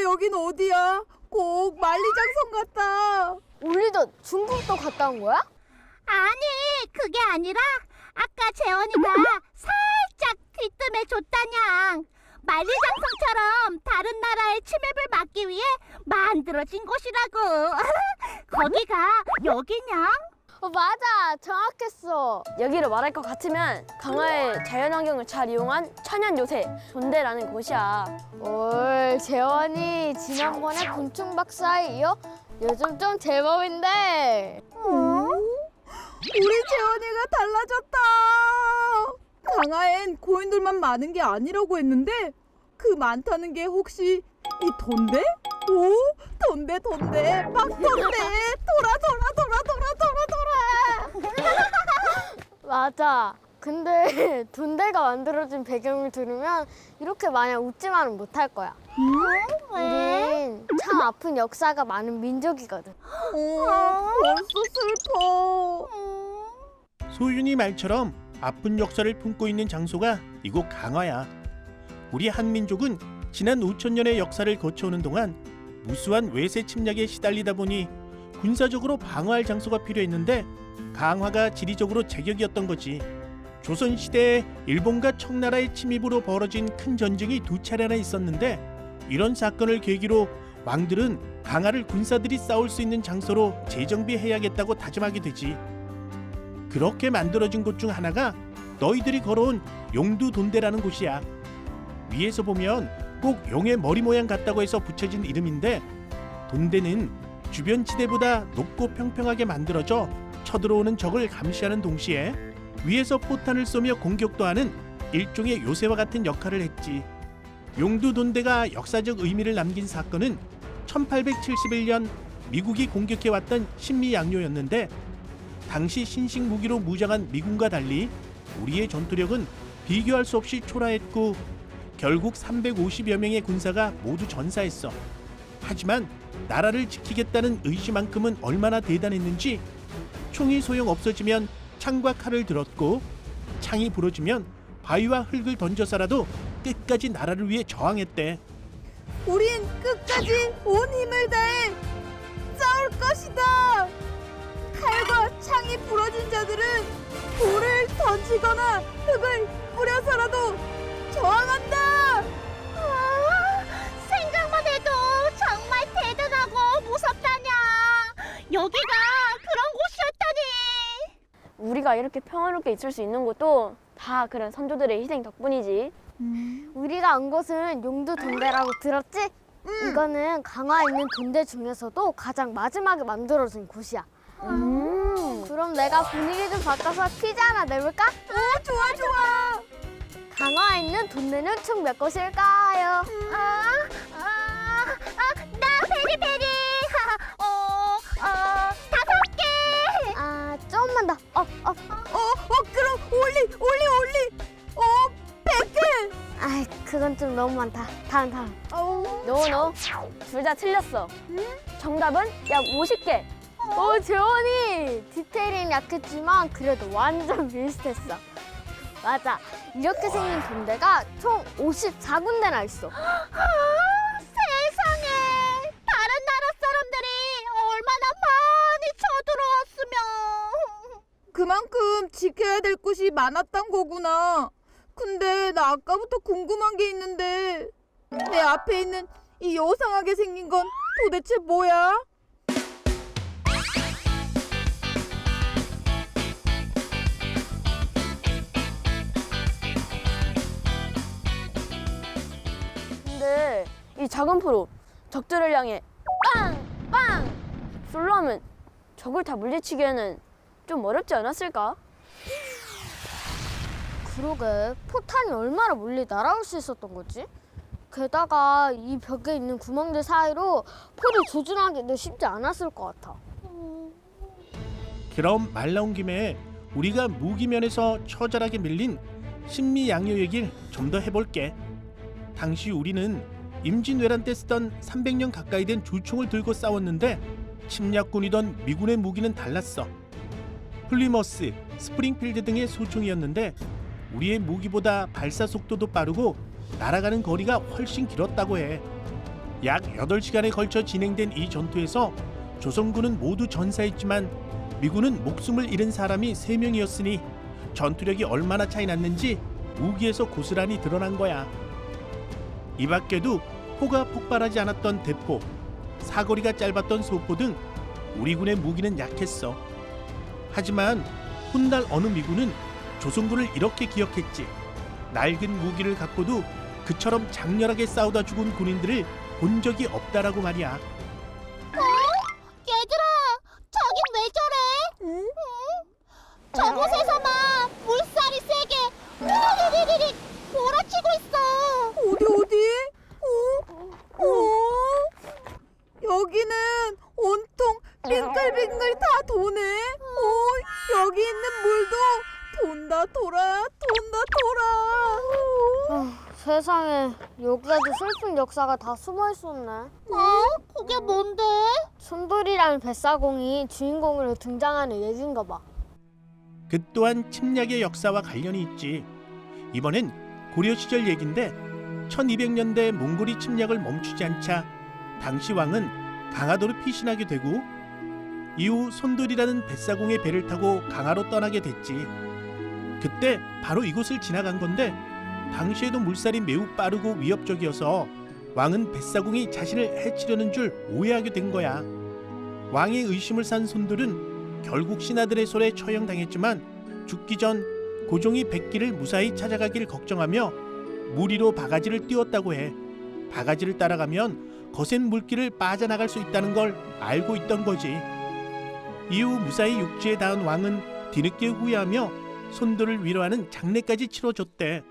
근데 여긴 어디야? 꼭 만리장성 같다. 우리도 중국도 갔다 온 거야? 아니, 그게 아니라 아까 재원이가 살짝 귀뜸해 줬다냥. 만리장성처럼 다른 나라의 침입을 막기 위해 만들어진 곳이라고. 거기가 여기냐? 맞아, 정확했어. 여기를 말할 것 같으면 강화의 자연환경을 잘 이용한 천연 요새 돈대라는 곳이야. 올 재원이 지난번에 곤충 박사에 이어 요즘 좀 제법인데. 우리 재원이가 달라졌다. 강화엔 고인돌만 많은 게 아니라고 했는데 그 많다는 게 혹시 이 돈대? 오, 돈대 막 돈대. 돌아. 맞아. 근데 돈대가 만들어진 배경을 들으면 이렇게 마냥 웃지만은 못할 거야. 우린 참 아픈 역사가 많은 민족이거든. 벌써 슬퍼. 소윤이 말처럼 아픈 역사를 품고 있는 장소가 이곳 강화야. 우리 한민족은 지난 5,000년의 역사를 거쳐오는 동안 무수한 외세 침략에 시달리다 보니 군사적으로 방어할 장소가 필요했는데 강화가 지리적으로 제격이었던 거지. 조선시대에 일본과 청나라의 침입으로 벌어진 큰 전쟁이 2차례나 있었는데 이런 사건을 계기로 왕들은 강화를 군사들이 싸울 수 있는 장소로 재정비해야겠다고 다짐하게 되지. 그렇게 만들어진 곳 중 하나가 너희들이 걸어온 용두돈대라는 곳이야. 위에서 보면 꼭 용의 머리 모양 같다고 해서 붙여진 이름인데 돈대는 주변 지대보다 높고 평평하게 만들어져 쳐들어오는 적을 감시하는 동시에 위에서 포탄을 쏘며 공격도 하는 일종의 요새와 같은 역할을 했지. 용두돈대가 역사적 의미를 남긴 사건은 1871년 미국이 공격해왔던 신미양요였는데 당시 신식 무기로 무장한 미군과 달리 우리의 전투력은 비교할 수 없이 초라했고 결국 350여 명의 군사가 모두 전사했어. 하지만 나라를 지키겠다는 의지만큼은 얼마나 대단했는지 총이 소용 없어지면 창과 칼을 들었고 창이 부러지면 바위와 흙을 던져서라도 끝까지 나라를 위해 저항했대. 우린 끝까지 온 힘을 다해 싸울 것이다. 칼과 창이 부러진 자들은 돌을 던지거나 흙을 뿌려서라도 저항한다. 생각만 해도 정말 대단하고 무섭다냐. 여기가 그런 곳이었다니. 우리가 이렇게 평화롭게 있을 수 있는 것도 다 그런 선조들의 희생 덕분이지. 우리가 온 곳은 용두돈대라고 들었지? 이거는 강화에 있는 돈대 중에서도 가장 마지막에 만들어진 곳이야. 그럼 내가 분위기 좀 바꿔서 퀴즈 하나 내볼까? 좋아. 강화에 있는 돈대는 총 몇 곳일까요? 나 베리베리. 5개. 조금만 더. 그럼 올리. 100개. 아이, 그건 좀 너무 많다. 다음. 노. 둘 다 틀렸어. 정답은 약 50개. 재원이! 디테일은 약했지만 그래도 완전 비슷했어. 맞아. 이렇게 생긴 돈대가 총 54군데나 있어. 세상에. 다른 나라 사람들이 얼마나 많이 쳐들어왔으면. 그만큼 지켜야 될 곳이 많았던 거구나. 근데 나 아까부터 궁금한 게 있는데 내 앞에 있는 이 요상하게 생긴 건 도대체 뭐야? 근데 이 작은 프로 적들을 향해 빵! 쏠려면 적을 다 물리치기에는 좀 어렵지 않았을까? 그러게, 포탄이 얼마나 멀리 날아올 수 있었던 거지? 게다가 이 벽에 있는 구멍들 사이로 포를 조준하기도 쉽지 않았을 것 같아. 그럼 말 나온 김에 우리가 무기면에서 처절하게 밀린 신미양요 얘기를 좀 더 해볼게. 당시 우리는 임진왜란 때 쓰던 300년 가까이 된 주총을 들고 싸웠는데 침략군이던 미군의 무기는 달랐어. 플리머스, 스프링필드 등의 소총이었는데 우리의 무기보다 발사 속도도 빠르고 날아가는 거리가 훨씬 길었다고 해. 약 8시간에 걸쳐 진행된 이 전투에서 조선군은 모두 전사했지만 미군은 목숨을 잃은 사람이 3명이었으니 전투력이 얼마나 차이 났는지 무기에서 고스란히 드러난 거야. 이 밖에도 포가 폭발하지 않았던 대포, 사거리가 짧았던 소포 등 우리 군의 무기는 약했어. 하지만 훗날 어느 미군은 조선군을 이렇게 기억했지. 낡은 무기를 갖고도 그처럼 장렬하게 싸우다 죽은 군인들을 본 적이 없다라고 말이야. 얘들아, 저긴 왜 저래? 응? 저곳에서 막 물살이 세게 후리리리리 몰아치고 있어. 어디? 여기는 온통 빙글빙글 다 도네. 여기 있는 물도 돈다 돌아. 세상에, 여기에도 슬픈 역사가 다 숨어 있었네. 그게 뭔데? 손돌이라는 뱃사공이 주인공으로 등장하는 얘긴가 봐. 그 또한 침략의 역사와 관련이 있지. 이번엔 고려 시절 얘긴데 1200년대 몽골이 침략을 멈추지 않자 당시 왕은 강화도로 피신하게 되고 이후 손돌이라는 뱃사공의 배를 타고 강화로 떠나게 됐지. 그때 바로 이곳을 지나간 건데 당시에도 물살이 매우 빠르고 위협적이어서 왕은 뱃사공이 자신을 해치려는 줄 오해하게 된 거야. 왕의 의심을 산 손돌은 결국 신하들의 손에 처형당했지만 죽기 전 고종이 백기를 무사히 찾아가길 걱정하며 물 위로 바가지를 띄웠다고 해. 바가지를 따라가면 거센 물길을 빠져나갈 수 있다는 걸 알고 있던 거지. 이후 무사히 육지에 닿은 왕은 뒤늦게 후회하며 손돌을 위로하는 장례까지 치러줬대.